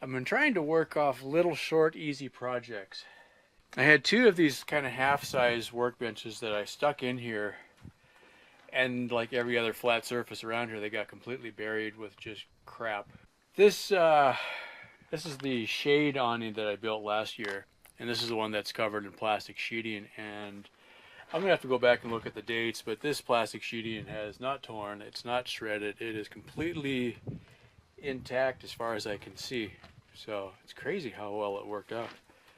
I've been trying to work off little short easy projects. I had two of these kind of half-size workbenches that I stuck in here, and like every other flat surface around here, they got completely buried with just crap. This is the shade awning that I built last year, and this is the one that's covered in plastic sheeting, and I'm gonna have to go back and look at the dates, but this plastic sheeting has not torn, it's not shredded, it is completely intact as far as I can see. So it's crazy how well it worked out.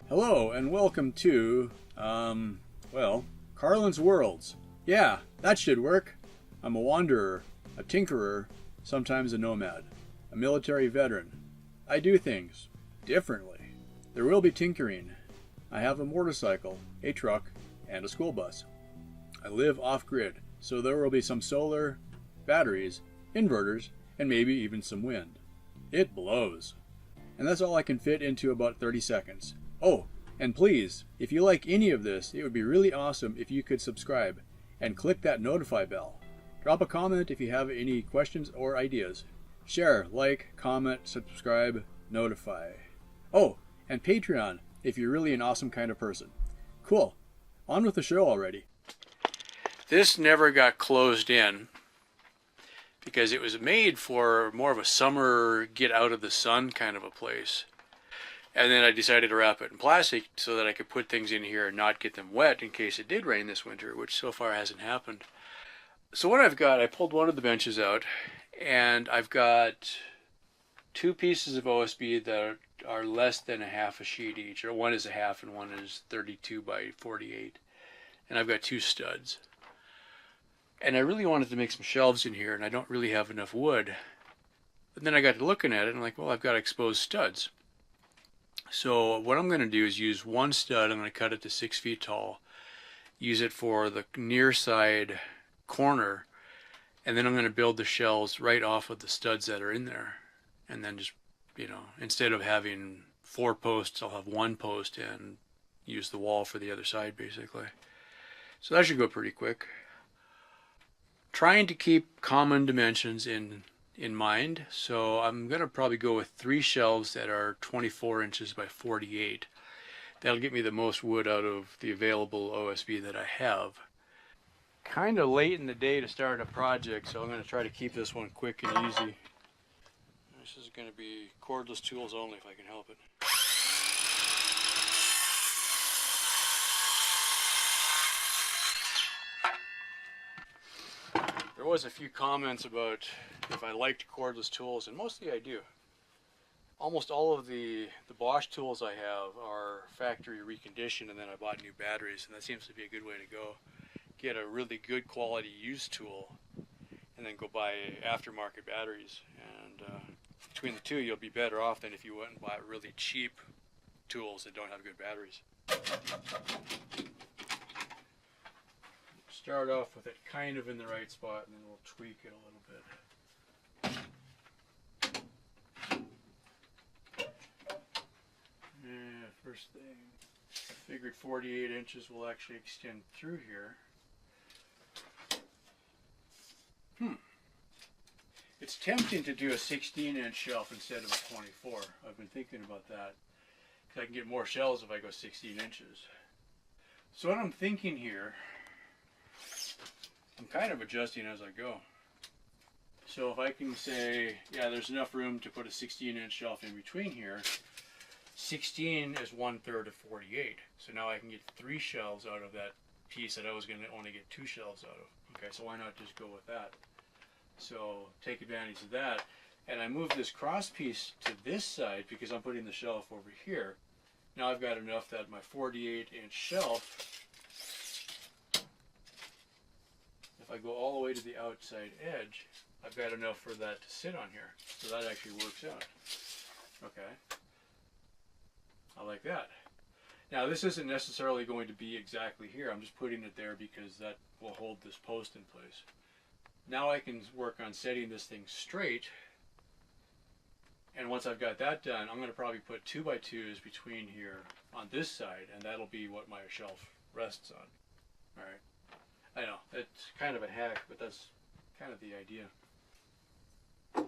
Hello and welcome to, Carlin's Worlds. Yeah, that should work. I'm a wanderer, a tinkerer, sometimes a nomad, a military veteran. I do things differently. There will be tinkering. I have a motorcycle, a truck, and a school bus. I live off-grid, so there will be some solar, batteries, inverters, and maybe even some wind. It blows. And that's all I can fit into about 30 seconds. Oh, and please, if you like any of this, it would be really awesome if you could subscribe and click that notify bell. Drop a comment if you have any questions or ideas. Share, like, comment, subscribe, notify. Oh, and Patreon if you're really an awesome kind of person. Cool. On with the show already. This never got closed in because it was made for more of a summer get out of the sun kind of a place. And then I decided to wrap it in plastic so that I could put things in here and not get them wet in case it did rain this winter, which so far hasn't happened. So what I've got, I pulled one of the benches out, and I've got two pieces of OSB that are less than a half a sheet each, or one is a half and one is 32 by 48. And I've got two studs. And I really wanted to make some shelves in here, and I don't really have enough wood. But then I got to looking at it, and I'm like, well, I've got exposed studs. So what I'm going to do is use one stud. I'm going to cut it to 6 feet tall, use it for the near side corner, and then I'm going to build the shelves right off of the studs that are in there. And then just, instead of having 4 posts, I'll have 1 post and use the wall for the other side basically. So that should go pretty quick. Trying to keep common dimensions in mind, so I'm going to probably go with 3 shelves that are 24 inches by 48. That'll get me the most wood out of the available OSB that I have. Kind of late in the day to start a project, so I'm going to try to keep this one quick and easy. This is going to be cordless tools only if I can help it. There was a few comments about if I liked cordless tools, and mostly I do. Almost all of the Bosch tools I have are factory reconditioned, and then I bought new batteries, and that seems to be a good way to go. Get a really good quality used tool, and then go buy aftermarket batteries. And between the two, you'll be better off than if you went and bought really cheap tools that don't have good batteries. Start off with it kind of in the right spot, and then we'll tweak it a little bit. First thing, I figured 48 inches will actually extend through here. It's tempting to do a 16-inch shelf instead of a 24. I've been thinking about that, because I can get more shelves if I go 16 inches. So what I'm thinking here, I'm kind of adjusting as I go. So if I can say, yeah, there's enough room to put a 16-inch shelf in between here, 16 is 1/3 of 48. So now I can get 3 shelves out of that piece that I was going to only get 2 shelves out of. Okay, so why not just go with that? So take advantage of that. And I move this cross piece to this side because I'm putting the shelf over here. Now I've got enough that my 48-inch shelf, if I go all the way to the outside edge, I've got enough for that to sit on here. So that actually works out. Okay. I like that. Now this isn't necessarily going to be exactly here. I'm just putting it there because that will hold this post in place. Now I can work on setting this thing straight. And once I've got that done, I'm going to probably put 2x2s between here on this side, and that'll be what my shelf rests on. All right. I know, it's kind of a hack, but that's kind of the idea. There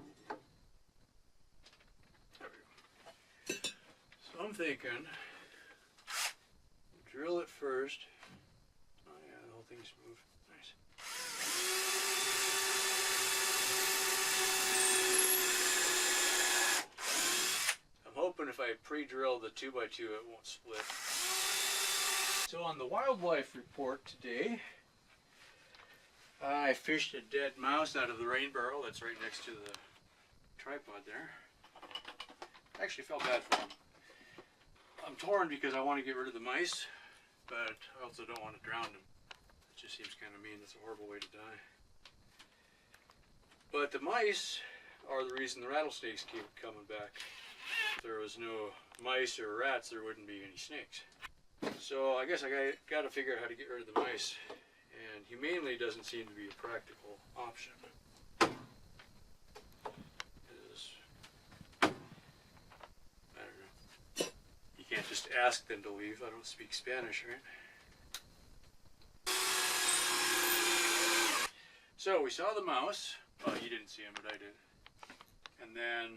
we go. thinking, drill it first. Oh yeah, the whole thing's moved. Nice. I'm hoping if I pre-drill the 2x2 it won't split. So on the wildlife report today, I fished a dead mouse out of the rain barrel that's right next to the tripod there. I actually felt bad for him. I'm torn because I want to get rid of the mice, but I also don't want to drown them. It just seems kind of mean. That's a horrible way to die. But the mice are the reason the rattlesnakes keep coming back. If there was no mice or rats, there wouldn't be any snakes. So I guess I got to figure out how to get rid of the mice, and humanely doesn't seem to be a practical option. I don't know. You can't just ask them to leave. I don't speak Spanish, right? So we saw the mouse. Well, you didn't see him, but I did. And then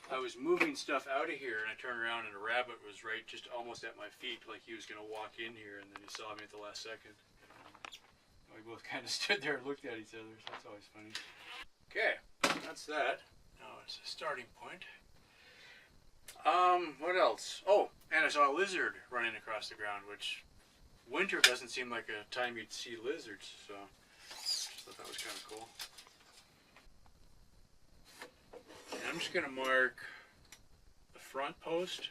I was moving stuff out of here, and I turned around, and a rabbit was right just almost at my feet, like he was going to walk in here, and then he saw me at the last second. And we both kind of stood there and looked at each other, so that's always funny. Okay, that's that. Now it's a starting point. What else? Oh, and I saw a lizard running across the ground, which winter doesn't seem like a time you'd see lizards, so I thought that was kind of cool. And I'm just going to mark the front post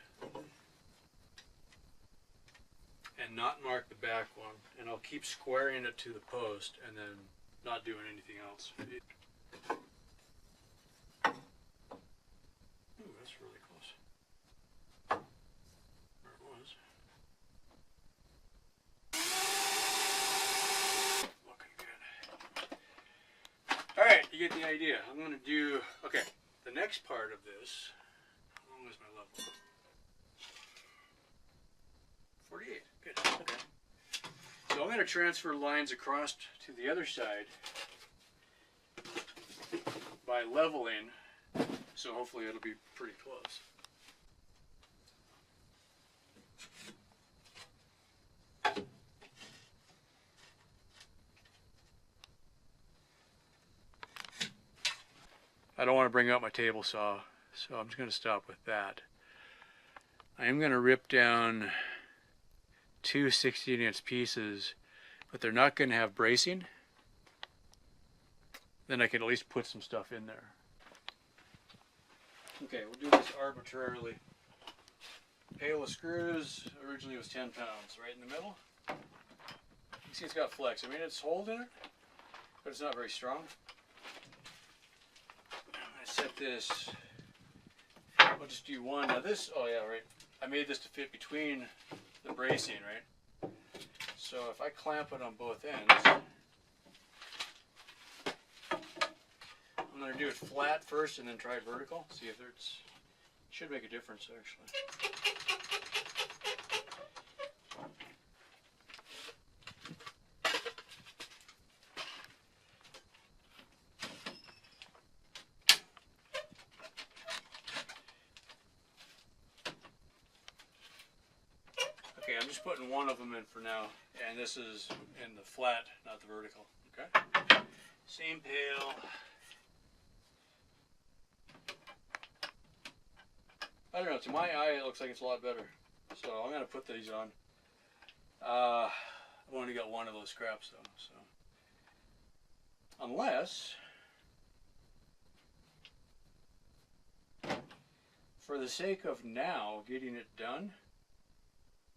and not mark the back one, and I'll keep squaring it to the post and then not doing anything else. Ooh, that's really close. Where it was. Looking good. Alright, you get the idea. I'm going to do, okay, the next part of this, how long is my level? 48, good, okay. So I'm going to transfer lines across to the other side by leveling, so hopefully it'll be pretty close. I don't want to bring out my table saw, so I'm just going to stop with that. I am going to rip down two 16-inch pieces, but they're not going to have bracing. Then I can at least put some stuff in there. Okay, we'll do this arbitrarily. Pail of screws originally was 10 pounds, right in the middle. You can see it's got flex. I mean, it's holding it, but it's not very strong. Set this, we'll just do one. Now this, oh yeah, right. I made this to fit between the bracing, right? So if I clamp it on both ends, I'm going to do it flat first and then try vertical. See if there's, should make a difference actually. Okay, I'm just putting one of them in for now, and this is in the flat, not the vertical, okay? Same pail. I don't know, to my eye it looks like it's a lot better, so I'm going to put these on. I've only got one of those scraps though, so. Unless, for the sake of now getting it done,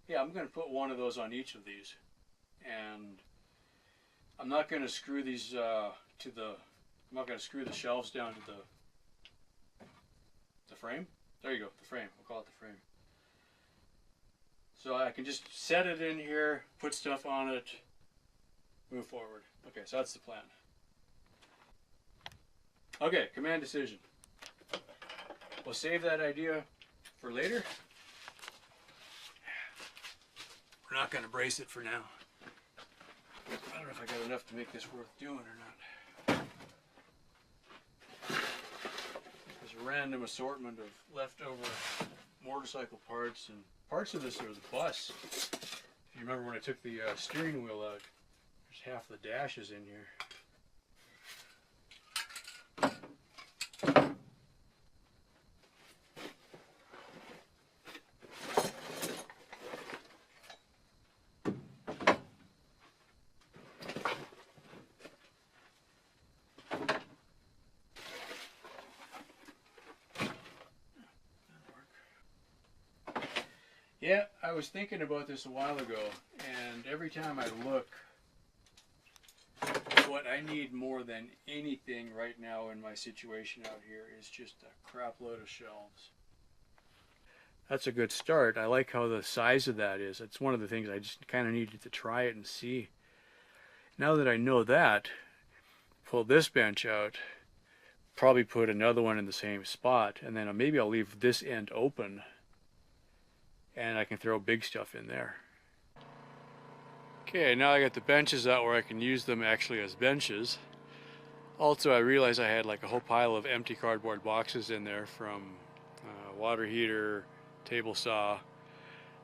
yeah, I'm going to put one of those on each of these, and I'm not going to screw these I'm not going to screw the shelves down to the frame. There you go, the frame. We'll call it the frame. So I can just set it in here, put stuff on it, move forward. Okay, so that's the plan. Okay, command decision. We'll save that idea for later. We're not going to brace it for now. I don't know if I got enough to make this worth doing or not. Because random assortment of leftover motorcycle parts, and parts of this are the bus. If you remember when I took the steering wheel out, there's half the dashes in here. Yeah, I was thinking about this a while ago, and every time I look, what I need more than anything right now in my situation out here is just a crap load of shelves. That's a good start. I like how the size of that is. It's one of the things I just kind of needed to try it and see. Now that I know that, pull this bench out, probably put another one in the same spot, and then maybe I'll leave this end open and I can throw big stuff in there. Okay, now I got the benches out where I can use them actually as benches. Also, I realized I had like a whole pile of empty cardboard boxes in there from water heater, table saw.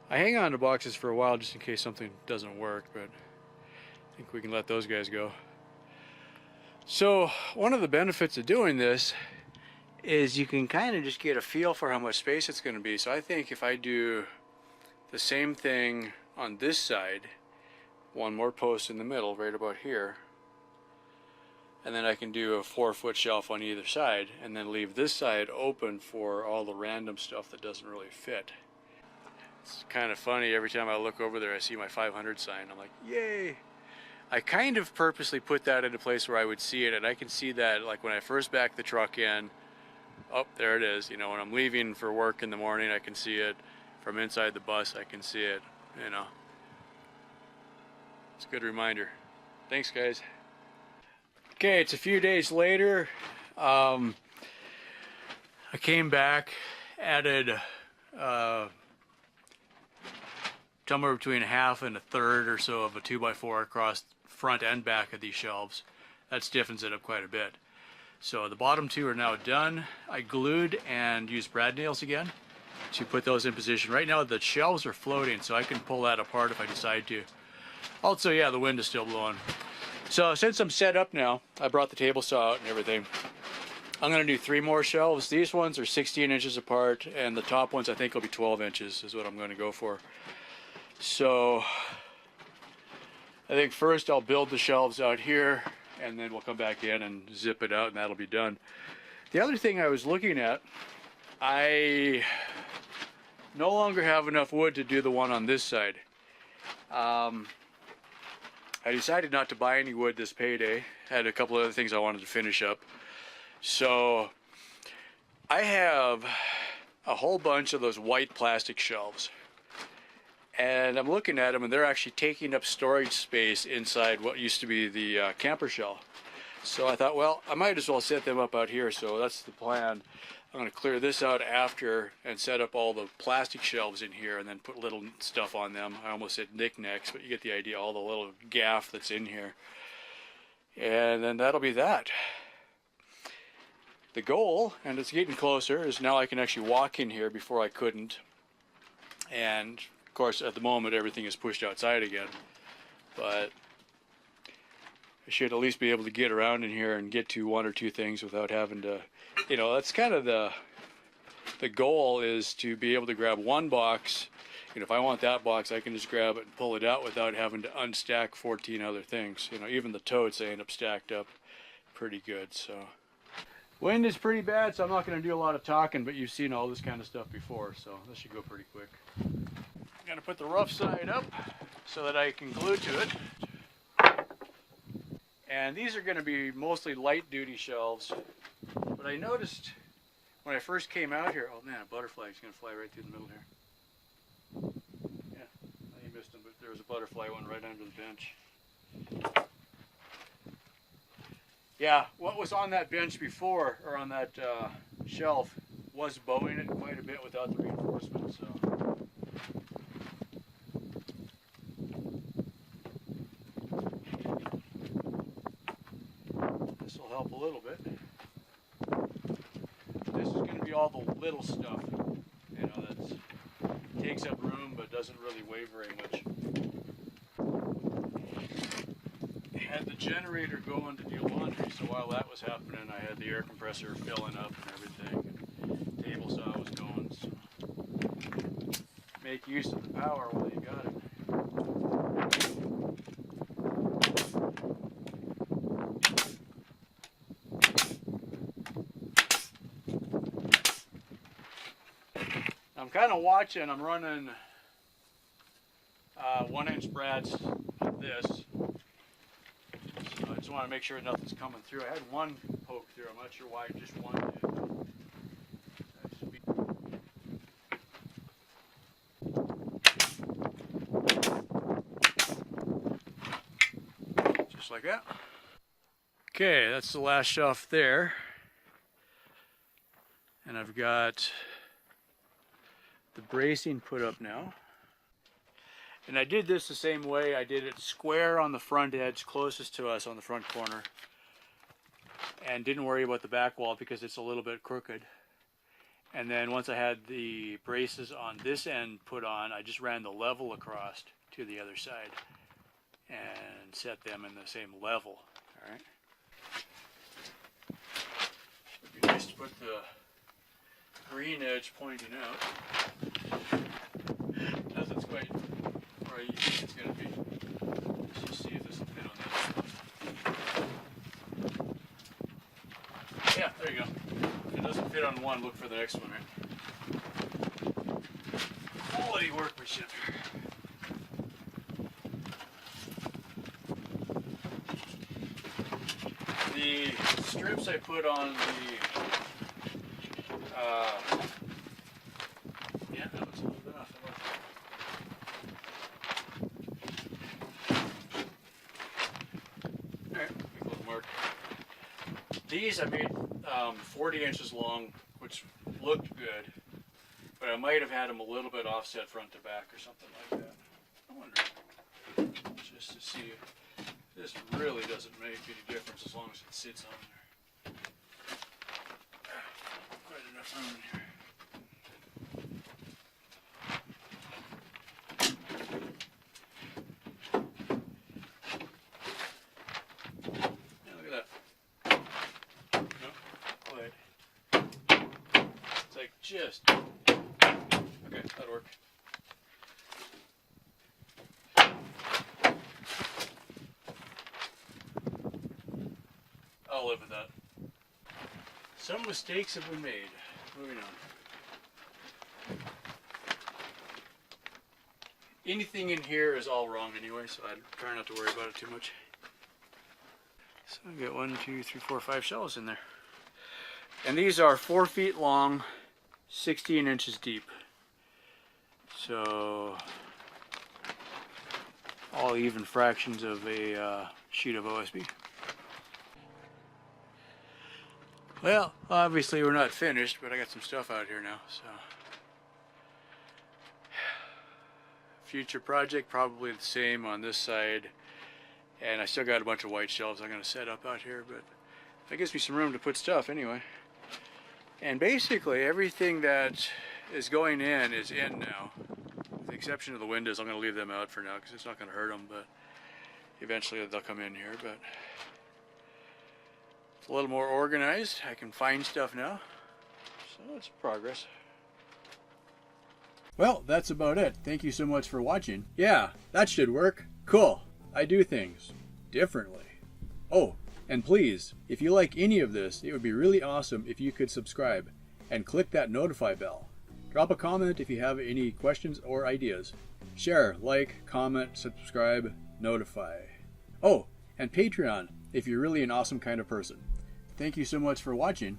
I hang on to boxes for a while just in case something doesn't work, but I think we can let those guys go. So one of the benefits of doing this is you can kind of just get a feel for how much space it's going to be. So I think if I do the same thing on this side, one more post in the middle right about here, and then I can do a 4-foot shelf on either side, and then leave this side open for all the random stuff that doesn't really fit. It's kind of funny, every time I look over there I see my 500 sign. I'm like, yay! I kind of purposely put that in a place where I would see it, and I can see that like when I first back the truck in. Oh, there it is. You know, when I'm leaving for work in the morning, I can see it. From inside the bus, I can see it. You know, it's a good reminder. Thanks, guys. Okay, it's a few days later. I came back, added somewhere between a half and a third or so of a 2x4 across front and back of these shelves. That stiffens it up quite a bit. So the bottom two are now done. I glued and used brad nails again to put those in position. Right now the shelves are floating, so I can pull that apart if I decide to. Also, yeah, the wind is still blowing. So since I'm set up now, I brought the table saw out and everything. I'm going to do 3 more shelves. These ones are 16 inches apart, and the top ones I think will be 12 inches is what I'm going to go for. So I think first I'll build the shelves out here, and then we'll come back in and zip it out, and that'll be done. The other thing I was looking at, I no longer have enough wood to do the one on this side. I decided not to buy any wood this payday. Had a couple other things I wanted to finish up. So I have a whole bunch of those white plastic shelves. And I'm looking at them, and they're actually taking up storage space inside what used to be the camper shell. So I thought, well, I might as well set them up out here. So that's the plan. I'm going to clear this out after and set up all the plastic shelves in here and then put little stuff on them. I almost said knickknacks, but you get the idea, all the little gaff that's in here. And then that'll be that. The goal, and it's getting closer, is now I can actually walk in here before I couldn't. And of course, at the moment, everything is pushed outside again. But I should at least be able to get around in here and get to 1 or 2 things without having to, you know, that's kind of the goal, is to be able to grab one box. And if I want that box, I can just grab it and pull it out without having to unstack 14 other things. You know, even the totes, they end up stacked up pretty good. So wind is pretty bad, so I'm not going to do a lot of talking, but you've seen all this kind of stuff before, so this should go pretty quick. I'm going to put the rough side up so that I can glue to it. And these are going to be mostly light duty shelves. But I noticed when I first came out here, oh man, a butterfly is going to fly right through the middle here. Yeah, I missed him, but there was a butterfly one right under the bench. Yeah, what was on that bench before, or on that shelf, was bowing it quite a bit without the reinforcement, so. This will help a little bit. This is going all the little stuff, you know, that takes up room but doesn't really weigh very much. Had the generator going to do laundry, so while that was happening, I had the air compressor filling up and everything. And table saw was going, so make use of the power while you got it. I'm kind of watching. I'm running 1-inch brads of this. So I just want to make sure nothing's coming through. I had one poke through. I'm not sure why just one did. Just like that. Okay, that's the last shelf there. And I've got the bracing put up now. And I did this the same way. I did it square on the front edge, closest to us on the front corner. And didn't worry about the back wall because it's a little bit crooked. And then once I had the braces on this end put on, I just ran the level across to the other side and set them in the same level. All right. It'd be nice to put the green edge pointing out. Nothing's quite where you think it's going to be. Let's just see if this will fit on that. Yeah, there you go. If it doesn't fit on one, look for the next one, right? Quality workmanship. The strips I put on the yeah, that looks a little bit off. Alright, make a little mark. These I made 40 inches long, which looked good, but I might have had them a little bit offset front to back or something like that. I wonder, just to see if this really doesn't make any difference as long as it sits on there. Quite enough room in here. Yeah, look at that. No, quite. It's like just. Okay, that'll work. I'll live with that. Some mistakes have been made. Moving on. Anything in here is all wrong anyway, so I try not to worry about it too much. So I got 1, 2, 3, 4, 5 shelves in there. And these are 4 feet long, 16 inches deep. So all even fractions of a sheet of OSB. Well, obviously we're not finished, but I got some stuff out here now, so. Future project, probably the same on this side. And I still got a bunch of white shelves I'm going to set up out here, but that gives me some room to put stuff anyway. And basically everything that is going in is in now. With the exception of the windows, I'm going to leave them out for now because it's not going to hurt them, but eventually they'll come in here. But a little more organized. I can find stuff now, so it's progress. Well, that's about it. Thank you so much for watching. Yeah, that should work. Cool. I do things differently. Oh, and please, if you like any of this, it would be really awesome if you could subscribe and click that notify bell. Drop a comment if you have any questions or ideas. Share, like, comment, subscribe, notify. Oh, and Patreon if you're really an awesome kind of person. Thank you so much for watching.